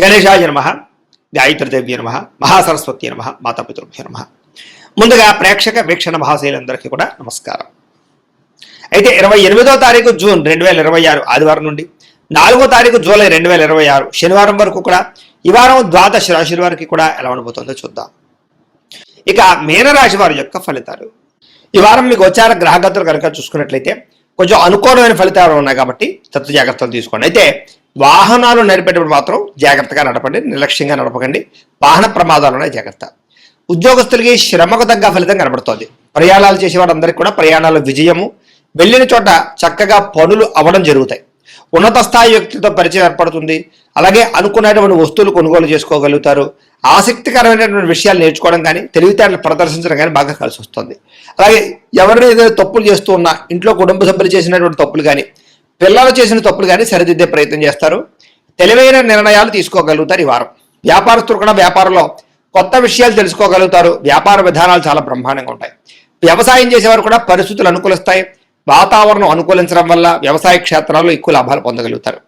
గణేశాయ నమః, గాయత్రీదేవ్య నమః, మహాసరస్వతి నమః, మాతాపితృభ్యో నమః. ముందుగా ప్రేక్షక వీక్షణ మహాశైలందరికీ కూడా నమస్కారం. అయితే 28వ తారీఖు జూన్ 2026 ఆదివారం నుండి 4వ తారీఖు జూలై 2026 శనివారం వరకు కూడా ఈ వారం ద్వాదశ రాశుల వారికి కూడా ఎలా ఉండబోతుందో చూద్దాం. ఇక మీనరాశి వారి యొక్క ఫలితాలు. ఈ వారం మీకు గోచార గ్రహగతులు కనుక చూసుకున్నట్లయితే కొంచెం అనుకూలమైన ఫలితాలు ఉన్నాయి కాబట్టి తత్వ జాగ్రత్తలు తీసుకోండి. అయితే వాహనాలు నడిపేటప్పుడు మాత్రం జాగ్రత్తగా నడపండి, నిర్లక్ష్యంగా నడపకండి. వాహన ప్రమాదాలు జాగ్రత్త. ఉద్యోగస్తులకి శ్రమకు తగ్గ ఫలితం కనబడుతోంది. ప్రయాణాలు చేసేవారందరికీ కూడా ప్రయాణాల విజయము, వెళ్ళిన చోట చక్కగా పనులు అవ్వడం జరుగుతాయి. ఉన్నత స్థాయి వ్యక్తులతో పరిచయం ఏర్పడుతుంది. అలాగే అనుకున్నటువంటి వస్తువులు కొనుగోలు చేసుకోగలుగుతారు. ఆసక్తికరమైనటువంటి విషయాలు నేర్చుకోవడం కానీ తెలివితేటలు ప్రదర్శించడం కానీ బాగా కలిసి వస్తుంది. అలాగే ఎవరైనా ఏదైనా తప్పులు చేస్తూ ఉన్నా ఇంట్లో కుటుంబ సభ్యులు చేసినటువంటి తప్పులు కానీ పిల్లలు చేసిన తప్పులు కానీ సరిదిద్దే ప్రయత్నం చేస్తారు. తెలివైన నిర్ణయాలు తీసుకోగలుగుతారు ఈ వారం. వ్యాపారస్తులు కూడా వ్యాపారంలో కొత్త విషయాలు తెలుసుకోగలుగుతారు. వ్యాపార విధానాలు చాలా బ్రహ్మాండంగా ఉంటాయి. వ్యవసాయం చేసేవారు కూడా పరిస్థితులు అనుకూలిస్తాయి. వాతావరణం అనుకూలించడం వల్ల వ్యవసాయ క్షేత్రాల్లో ఎక్కువ లాభాలు పొందగలుగుతారు.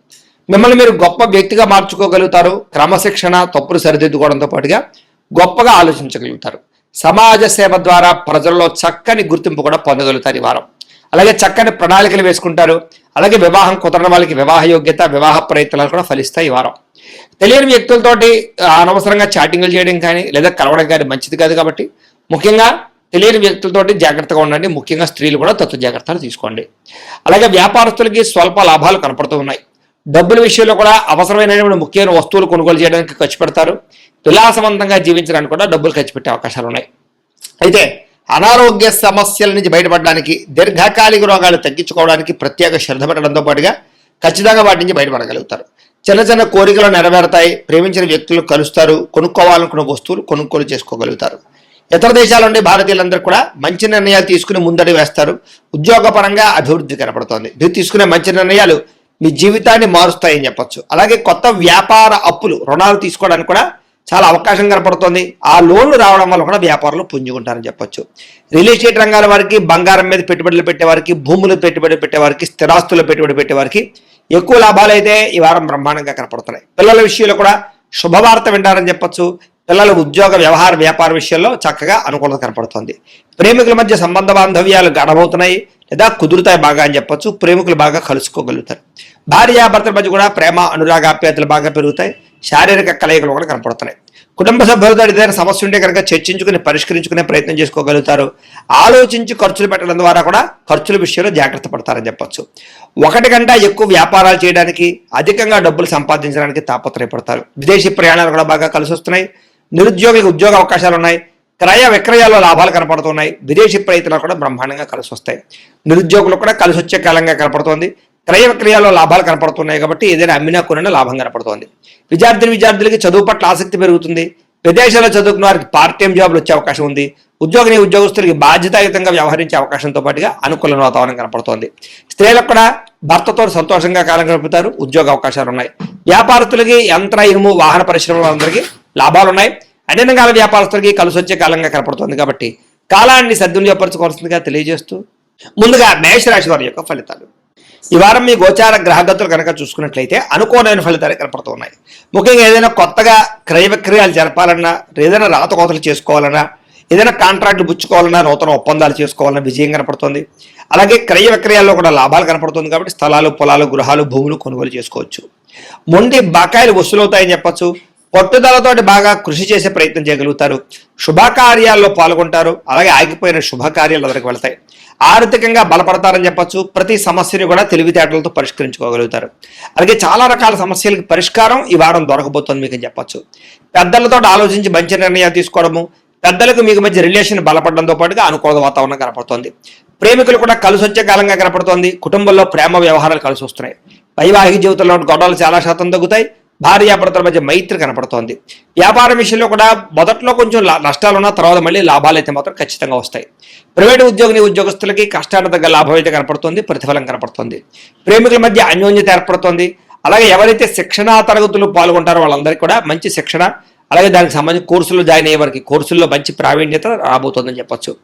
మిమ్మల్ని మీరు గొప్ప వ్యక్తిగా మార్చుకోగలుగుతారు. క్రమశిక్షణ, తప్పులు సరిదిద్దుకోవడంతో పాటుగా గొప్పగా ఆలోచించగలుగుతారు. సమాజ సేవ ద్వారా ప్రజల్లో చక్కని గుర్తింపు కూడా పొందగలుగుతారు ఈ వారం. అలాగే చక్కని ప్రణాళికలు వేసుకుంటారు. అలాగే వివాహం కుదరని వాళ్ళకి వివాహ యోగ్యత, వివాహ ప్రయత్నాలు కూడా ఫలిస్తాయి ఈ వారం. తెలియని వ్యక్తులతోటి అనవసరంగా చాటింగ్లు చేయడం కానీ లేదా కలవడం కానీ మంచిది కాదు కాబట్టి ముఖ్యంగా తెలియని వ్యక్తులతోటి జాగ్రత్తగా ఉండండి. ముఖ్యంగా స్త్రీలు కూడా తత్వ జాగ్రత్తలు తీసుకోండి. అలాగే వ్యాపారస్తులకి స్వల్ప లాభాలు కనపడుతూ ఉన్నాయి. డబ్బుల విషయంలో కూడా అవసరమైనటువంటి ముఖ్యమైన వస్తువులు కొనుగోలు చేయడానికి ఖర్చు పెడతారు. విలాసవంతంగా జీవించడానికి కూడా డబ్బులు ఖర్చు పెట్టే అవకాశాలు ఉన్నాయి. అయితే అనారోగ్య సమస్యల నుంచి బయటపడడానికి, దీర్ఘకాలిక రోగాలు తగ్గించుకోవడానికి ప్రత్యేక శ్రద్ధ పెట్టడంతో పాటుగా ఖచ్చితంగా వాటి నుంచి బయటపడగలుగుతారు. చిన్న చిన్న కోరికలు నెరవేరుతాయి. ప్రేమించిన వ్యక్తులు కలుస్తారు. కొనుక్కోవాలనుకున్న వస్తువులు కొనుగోలు చేసుకోగలుగుతారు. ఇతర దేశాల నుండి భారతీయులందరూ కూడా మంచి నిర్ణయాలు తీసుకుని ముందడి వేస్తారు. ఉద్యోగపరంగా అభివృద్ధి కనపడుతోంది. మీరు తీసుకునే మంచి నిర్ణయాలు మీ జీవితాన్ని మారుస్తాయని చెప్పొచ్చు. అలాగే కొత్త వ్యాపార అప్పులు, రుణాలు తీసుకోవడానికి కూడా చాలా అవకాశం కనపడుతోంది. ఆ లోన్లు రావడం వల్ల కూడా వ్యాపారంలో పుంజుకుంటారని చెప్పొచ్చు. రియల్ ఎస్టేట్ రంగాల వారికి, బంగారం మీద పెట్టుబడులు పెట్టేవారికి, భూములు పెట్టుబడి పెట్టేవారికి, స్థిరాస్తులు పెట్టుబడి పెట్టేవారికి ఎక్కువ లాభాలు అయితే ఈ వారం బ్రహ్మాండంగా కనపడుతున్నాయి. పిల్లల విషయంలో కూడా శుభవార్త వింటారని చెప్పొచ్చు. పిల్లల ఉద్యోగ, వ్యవహార, వ్యాపార విషయాల్లో చక్కగా అనుకూలత కనపడుతుంది. ప్రేమికుల మధ్య సంబంధ బాంధవ్యాలు గడబోతున్నాయి లేదా కుదురుతాయి బాగా అని చెప్పొచ్చు. ప్రేమికులు బాగా కలుసుకోగలుగుతారు. భార్యాభర్తల మధ్య కూడా ప్రేమ, అనురాగాప్యాయతలు బాగా పెరుగుతాయి. శారీరక కలయికలు కూడా కనపడుతున్నాయి. కుటుంబ సభ్యులతో ఏదైనా సమస్య ఉంటే కనుక చర్చించుకుని పరిష్కరించుకునే ప్రయత్నం చేసుకోగలుగుతారు. ఆలోచించి ఖర్చులు పెట్టడం ద్వారా కూడా ఖర్చుల విషయంలో జాగ్రత్త పడతారని చెప్పొచ్చు. ఒకటి కంటే ఎక్కువ వ్యాపారాలు చేయడానికి, అధికంగా డబ్బులు సంపాదించడానికి తాపత్రయపడతారు. విదేశీ ప్రయాణాలు కూడా బాగా కలిసి వస్తున్నాయి. నిరుద్యోగులకు ఉద్యోగ అవకాశాలు ఉన్నాయి. క్రయ విక్రయాల్లో లాభాలు కనపడుతున్నాయి. విదేశీ ప్రయత్నాలు కూడా బ్రహ్మాండంగా కలిసి వస్తాయి. నిరుద్యోగులకు కూడా కలిసి వచ్చే కాలంగా కనపడుతోంది. క్రయ విక్రయాల్లో లాభాలు కనపడుతున్నాయి కాబట్టి ఏదైనా అమ్మినా కొనినా లాభం కనపడుతోంది. విద్యార్థులకి చదువు పట్ల ఆసక్తి పెరుగుతుంది. విదేశాల్లో చదువుకున్న వారికి పార్ట్ టైం జాబ్లు వచ్చే అవకాశం ఉంది. ఉద్యోగస్తులకి బాధ్యతాయుతంగా వ్యవహరించే అవకాశంతో పాటుగా అనుకూల వాతావరణం కనపడుతోంది. స్త్రీలకు కూడా భర్తతో సంతోషంగా కాలం గడుపుతారు. ఉద్యోగ అవకాశాలు ఉన్నాయి. వ్యాపారస్తులకి యంత్ర, ఇనుము, వాహన పరిశ్రమల అందరికీ లాభాలు ఉన్నాయి. అన్ని రంగాల వ్యాపారస్తులకి కలిసి వచ్చే కాలంగా కనపడుతోంది కాబట్టి కాలాన్ని సద్వినియోగపరచుకోవాల్సిందిగా తెలియజేస్తూ ముందుగా మేషరాశి వారి యొక్క ఫలితాలు. ఈ వారం మీ గోచార గ్రహగతులు కనుక చూసుకున్నట్లయితే అనుకూలమైన ఫలితాలు కనపడుతూ ఉన్నాయి. ముఖ్యంగా ఏదైనా కొత్తగా క్రయ విక్రయాలు జరపాలన్నా, ఏదైనా రాతకోతలు చేసుకోవాలన్నా, ఏదైనా కాంట్రాక్ట్లు పుచ్చుకోవాలన్నా, నూతన ఒప్పందాలు చేసుకోవాలన్నా విజయం కనపడుతుంది. అలాగే క్రయ విక్రయాల్లో కూడా లాభాలు కనపడుతుంది కాబట్టి స్థలాలు, పొలాలు, గృహాలు, భూములు కొనుగోలు చేసుకోవచ్చు. మొండి బకాయిలు వసూలవుతాయని చెప్పొచ్చు. పట్టుదలతోటి బాగా కృషి చేసే ప్రయత్నం చేయగలుగుతారు. శుభకార్యాల్లో పాల్గొంటారు. అలాగే ఆగిపోయిన శుభకార్యాలు అందరికి వెళ్తాయి. ఆర్థికంగా బలపడతారని చెప్పొచ్చు. ప్రతి సమస్యని కూడా తెలివితేటలతో పరిష్కరించుకోగలుగుతారు. అలాగే చాలా రకాల సమస్యలకు పరిష్కారం ఈ వారం దొరకబోతుంది మీకు చెప్పొచ్చు. పెద్దలతో ఆలోచించి మంచి నిర్ణయాలు తీసుకోవడము, పెద్దలకు మీకు మధ్య రిలేషన్ బలపడడంతో పాటుగా అనుకూల వాతావరణం కనపడుతోంది. ప్రేమికులు కూడా కలిసి వచ్చే కాలంగా కనపడుతోంది. కుటుంబంలో ప్రేమ వ్యవహారాలు కలిసి వస్తున్నాయి. వైవాహిక జీవితంలో గొడవలు చాలా శాతం తగ్గుతాయి. భార్యాభర్తల మధ్య మైత్రి కనపడుతోంది. వ్యాపార విషయంలో కూడా మొదట్లో కొంచెం నష్టాలున్నా తర్వాత మళ్ళీ లాభాలు అయితే మాత్రం ఖచ్చితంగా వస్తాయి. ప్రైవేటు ఉద్యోగస్తులకి కష్టానికి తగ్గ లాభం అయితే కనపడుతుంది. ప్రతిఫలం కనపడుతుంది. ప్రేమికుల మధ్య అన్యోన్యత ఏర్పడుతుంది. అలాగే ఎవరైతే శిక్షణా తరగతులు పాల్గొంటారో వాళ్ళందరికీ కూడా మంచి శిక్షణ, అలాగే దానికి సంబంధించి కోర్సులు జాయిన్ అయ్యే వారికి కోర్సుల్లో మంచి ప్రావీణ్యత రాబోతుందని చెప్పొచ్చు.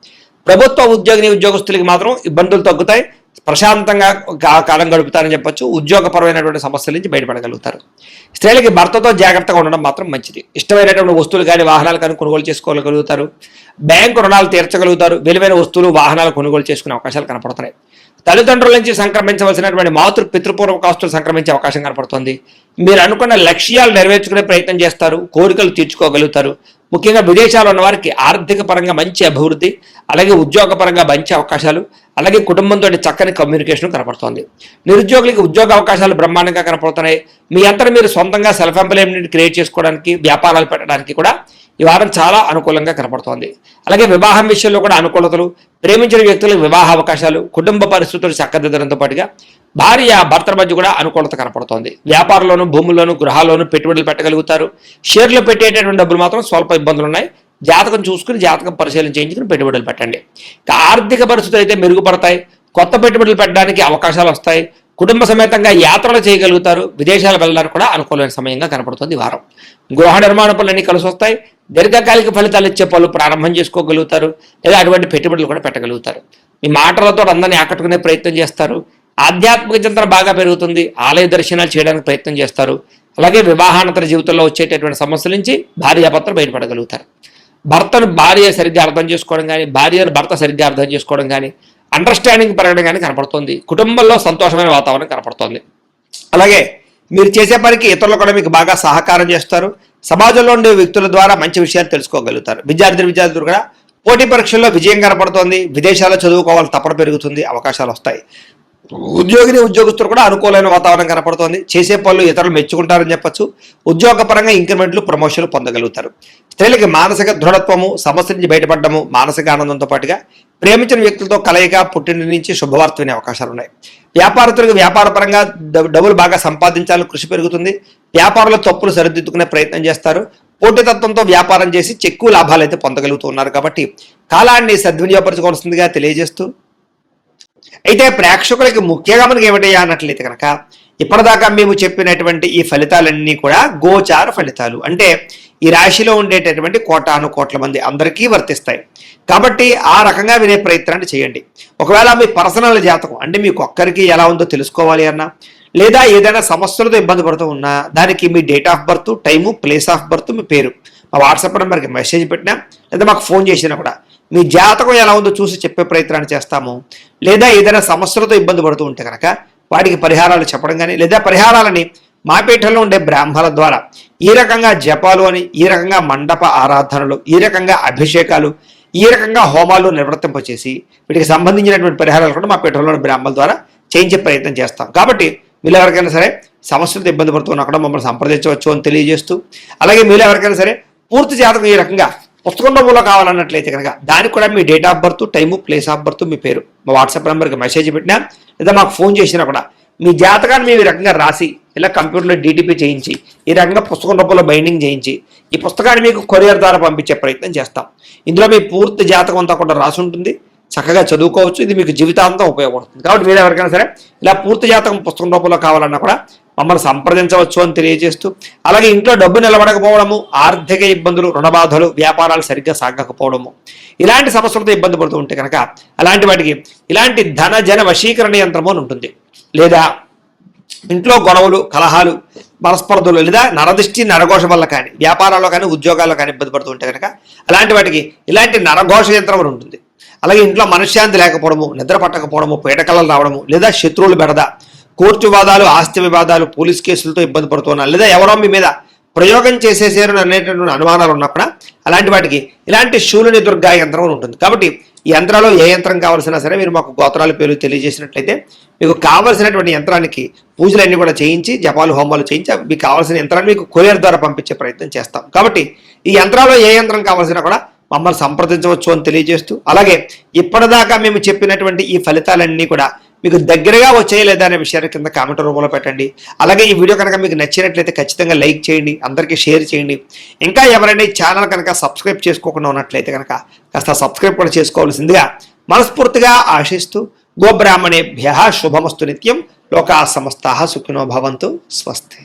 ప్రభుత్వ ఉద్యోగస్తులకి మాత్రం ఇబ్బందులు తగ్గుతాయి. ప్రశాంతంగా కాలం గడుపుతారని చెప్పొచ్చు. ఉద్యోగపరమైనటువంటి సమస్యల నుంచి బయటపడగలుగుతారు. స్త్రీలకి భర్తతో జాగ్రత్తగా ఉండడం మాత్రం మంచిది. ఇష్టమైనటువంటి వస్తువులు కానీ వాహనాలు కానీ కొనుగోలు చేసుకోగలుగుతారు. బ్యాంకు రుణాలు తీర్చగలుగుతారు. విలువైన వస్తువులు వాహనాలు కొనుగోలు చేసుకునే అవకాశాలు కనపడుతున్నాయి. తల్లిదండ్రుల నుంచి సంక్రమించవలసినటువంటి పితృపూర్వక ఆస్తులు సంక్రమించే అవకాశం కనపడుతుంది. మీరు అనుకున్న లక్ష్యాలు నెరవేర్చుకునే ప్రయత్నం చేస్తారు. కోరికలు తీర్చుకోగలుగుతారు. ముఖ్యంగా విదేశాల్లో ఉన్న వారికి ఆర్థిక పరంగా మంచి అభివృద్ధి, అలాగే ఉద్యోగపరంగా మంచి అవకాశాలు, అలాగే కుటుంబంతో చక్కని కమ్యూనికేషన్ కనపడుతోంది. నిరుద్యోగులకి ఉద్యోగ అవకాశాలు బ్రహ్మాండంగా కనపడుతున్నాయి. మీ అంతా మీరు సొంతంగా సెల్ఫ్ ఎంప్లాయ్మెంట్ క్రియేట్ చేసుకోవడానికి, వ్యాపారాలు పెట్టడానికి కూడా ఈ వారం చాలా అనుకూలంగా కనపడుతోంది. అలాగే వివాహం విషయంలో కూడా అనుకూలతలు, ప్రేమించిన వ్యక్తులకు వివాహ అవకాశాలు, కుటుంబ పరిస్థితులు చక్కదిద్దడంతో పాటుగా భార్య భర్తల మధ్య కూడా అనుకూలత కనపడుతోంది. వ్యాపారంలోను, భూముల్లోను, గృహాల్లోనూ పెట్టుబడులు పెట్టగలుగుతారు. షేర్లు పెట్టేటటువంటి డబ్బులు మాత్రం స్వల్ప ఇబ్బందులు ఉన్నాయి. జాతకం చూసుకుని జాతకం పరిశీలన చేయించుకుని పెట్టుబడులు పెట్టండి. ఆర్థిక పరిస్థితులు అయితే మెరుగుపడతాయి. కొత్త పెట్టుబడులు పెట్టడానికి అవకాశాలు వస్తాయి. కుటుంబ సమేతంగా యాత్రలు చేయగలుగుతారు. విదేశాలు వెళ్ళడానికి కూడా అనుకూలమైన సమయంగా కనపడుతుంది ఈ వారం. గృహ నిర్మాణ పనులన్నీ కలిసి వస్తాయి. దీర్ఘకాలిక ఫలితాలు ఇచ్చే పనులు ప్రారంభం చేసుకోగలుగుతారు. లేదా అటువంటి పెట్టుబడులు కూడా పెట్టగలుగుతారు. మీ మాటలతో అందరినీ ఆకట్టుకునే ప్రయత్నం చేస్తారు. ఆధ్యాత్మిక చింతన బాగా పెరుగుతుంది. ఆలయ దర్శనాలు చేయడానికి ప్రయత్నం చేస్తారు. అలాగే వివాహానంతర జీవితంలో వచ్చేటటువంటి సమస్యల నుంచి భార్యాభర్తలు బయటపడగలుగుతారు. భర్తను భార్య సరిగ్గా అర్థం చేసుకోవడం కానీ, భార్యను భర్త సరిగ్గా అర్థం చేసుకోవడం కానీ, అండర్స్టాండింగ్ పెరగడం కానీ కనపడుతుంది. కుటుంబంలో సంతోషమైన వాతావరణం కనపడుతుంది. అలాగే మీరు చేసే పనికి ఇతరులు కూడా మీకు బాగా సహకారం చేస్తారు. సమాజంలో ఉండే వ్యక్తుల ద్వారా మంచి విషయాలు తెలుసుకోగలుగుతారు. విద్యార్థులు కూడా పోటీ పరీక్షల్లో విజయం కనపడుతోంది. విదేశాల్లో చదువుకోవాలి తపన పెరుగుతుంది. అవకాశాలు వస్తాయి. ఉద్యోగస్తులు కూడా అనుకూలమైన వాతావరణం కనపడుతోంది. చేసే పనులు ఇతరులు మెచ్చుకుంటారని చెప్పొచ్చు. ఉద్యోగపరంగా ఇంక్రిమెంట్లు, ప్రమోషన్లు పొందగలుగుతారు. స్త్రీలకి మానసిక దృఢత్వము, సమస్య నుంచి బయటపడము, మానసిక ఆనందంతో పాటుగా ప్రేమించిన వ్యక్తులతో కలయిక, పుట్టిన నుంచి శుభవార్త వినే అవకాశాలు ఉన్నాయి. వ్యాపారస్తులకు వ్యాపారపరంగా డబ్బులు బాగా సంపాదించాలని కృషి పెరుగుతుంది. వ్యాపారంలో తప్పులు సరిదిద్దుకునే ప్రయత్నం చేస్తారు. పోటీతత్వంతో వ్యాపారం చేసి ఎక్కువ లాభాలు అయితే పొందగలుగుతూ ఉన్నారు. కాబట్టి కాలాన్ని సద్వినియోగపరచుకోవాల్సిందిగా తెలియజేస్తూ, అయితే ప్రేక్షకులకి ముఖ్యంగా మనకి ఏమిటయ్యా అన్నట్లయితే కనుక ఇప్పటిదాకా మేము చెప్పినటువంటి ఈ ఫలితాలన్నీ కూడా గోచార ఫలితాలు. అంటే ఈ రాశిలో ఉండేటటువంటి కోటాను కోట్ల మంది అందరికీ వర్తిస్తాయి. కాబట్టి ఆ రకంగా వినే ప్రయత్నాన్ని చేయండి. ఒకవేళ మీ పర్సనల్ జాతకం అంటే మీకు ఒక్కరికి ఎలా ఉందో తెలుసుకోవాలి అన్నా, లేదా ఏదైనా సమస్యలతో ఇబ్బంది పడుతూ ఉన్నా, దానికి మీ date of birth, time, place of birth, మీ పేరు మా వాట్సాప్ నెంబర్కి మెసేజ్ పెట్టినా, లేదా మాకు ఫోన్ చేసినా కూడా మీ జాతకం ఎలా ఉందో చూసి చెప్పే ప్రయత్నాన్ని చేస్తాము. లేదా ఏదైనా సమస్యలతో ఇబ్బంది పడుతూ ఉంటే కనుక వాటికి పరిహారాలు చెప్పడం కానీ, లేదా పరిహారాలని మా పీఠంలో ఉండే బ్రాహ్మణుల ద్వారా ఈ రకంగా జపాలు అని, ఈ రకంగా మండప ఆరాధనలు, ఈ రకంగా అభిషేకాలు, ఈ రకంగా హోమాలు నిర్వర్తింపచేసి వీటికి సంబంధించినటువంటి పరిహారాలు కూడా మా పీఠంలో బ్రాహ్మణుల ద్వారా చేయించే ప్రయత్నం చేస్తాం. కాబట్టి మీరు ఎవరికైనా సరే సమస్యలతో ఇబ్బంది పడుతున్నా కూడా మమ్మల్ని సంప్రదించవచ్చు అని తెలియజేస్తూ, అలాగే మీరు ఎవరికైనా సరే పూర్తి జాతకం ఈ రకంగా పుస్తకం రూపంలో కావాలన్నట్లయితే కనుక దానికి కూడా మీ date of birth, time, place of birth, మీ పేరు మా వాట్సాప్ నెంబర్కి మెసేజ్ పెట్టినా, లేదా మాకు ఫోన్ చేసినా కూడా మీ జాతకాన్ని మేము ఈ రకంగా రాసి ఇలా కంప్యూటర్లో డీటీపీ చేయించి ఈ రకంగా పుస్తకం రూపంలో బైండింగ్ చేయించి ఈ పుస్తకాన్ని మీకు కొరియర్ ద్వారా పంపించే ప్రయత్నం చేస్తాం. ఇందులో మీ పూర్తి జాతకం అంతా కూడా రాసి ఉంటుంది. చక్కగా చదువుకోవచ్చు. ఇది మీకు జీవితాంతం ఉపయోగపడుతుంది. కాబట్టి మీరు ఎవరికైనా సరే ఇలా పూర్తి జాతకం పుస్తకం రూపంలో కావాలన్నా కూడా మమ్మల్ని సంప్రదించవచ్చు అని తెలియజేస్తూ, అలాగే ఇంట్లో డబ్బు నిలబడకపోవడము, ఆర్థిక ఇబ్బందులు, రుణబాధలు, వ్యాపారాలు సరిగ్గా సాగకపోవడము, ఇలాంటి సమస్యలతో ఇబ్బంది పడుతూ ఉంటే కనుక అలాంటి వాటికి ఇలాంటి ధన జన వశీకరణ యంత్రము అని ఉంటుంది. లేదా ఇంట్లో గొడవలు, కలహాలు, మనస్పర్ధలు, లేదా నరదృష్టి, నరఘోష వల్ల కానీ, వ్యాపారాల్లో కానీ, ఉద్యోగాల్లో కానీ ఇబ్బంది పడుతూ ఉంటే కనుక అలాంటి వాటికి ఇలాంటి నరఘోష యంత్రం అని ఉంటుంది. అలాగే ఇంట్లో మనశ్శాంతి లేకపోవడము, నిద్ర పట్టకపోవడము, పీడకలలు రావడము, లేదా శత్రువులు బెడద, కోర్టు వివాదాలు, ఆస్తి వివాదాలు, పోలీస్ కేసులతో ఇబ్బంది పడుతున్నారు, లేదా ఎవరో మీ మీద ప్రయోగం చేసేసారు అనేటటువంటి అనుమానాలు ఉన్నప్పుడు అలాంటి వాటికి ఇలాంటి శూలిని దుర్గా యంత్రం ఉంటుంది. కాబట్టి ఈ యంత్రాలు ఏ యంత్రం కావాల్సినా సరే మీరు మాకు గోత్రాల పేర్లు తెలియజేసినట్లయితే మీకు కావాల్సినటువంటి యంత్రానికి పూజలన్నీ కూడా చేయించి, జపాలు, హోమాలు చేయించి మీకు కావాల్సిన యంత్రాన్ని మీకు కొరియర్ ద్వారా పంపించే ప్రయత్నం చేస్తాం. కాబట్టి ఈ యంత్రాల్లో ఏ యంత్రం కావాల్సినా కూడా మమ్మల్ని సంప్రదించవచ్చు అని తెలియజేస్తూ, అలాగే ఇప్పటిదాకా మేము చెప్పినటువంటి ఈ ఫలితాలన్నీ కూడా మీకు దగ్గరగా వచ్చాయి లేదా అనే విషయాన్ని కింద కామెంట్ రూపంలో పెట్టండి. అలాగే ఈ వీడియో కనుక మీకు నచ్చినట్లయితే ఖచ్చితంగా లైక్ చేయండి, అందరికీ షేర్ చేయండి. ఇంకా ఎవరైనా ఈ ఛానల్ కనుక సబ్స్క్రైబ్ చేసుకోకుండా ఉన్నట్లయితే కనుక కాస్త సబ్స్క్రైబ్ కూడా చేసుకోవాల్సిందిగా మనస్ఫూర్తిగా ఆశిస్తూ, గోబ్రాహ్మణేభ్యః శుభమస్తు నిత్యం, లోకా సమస్తాః సుఖినో భవంతు, స్వస్తి.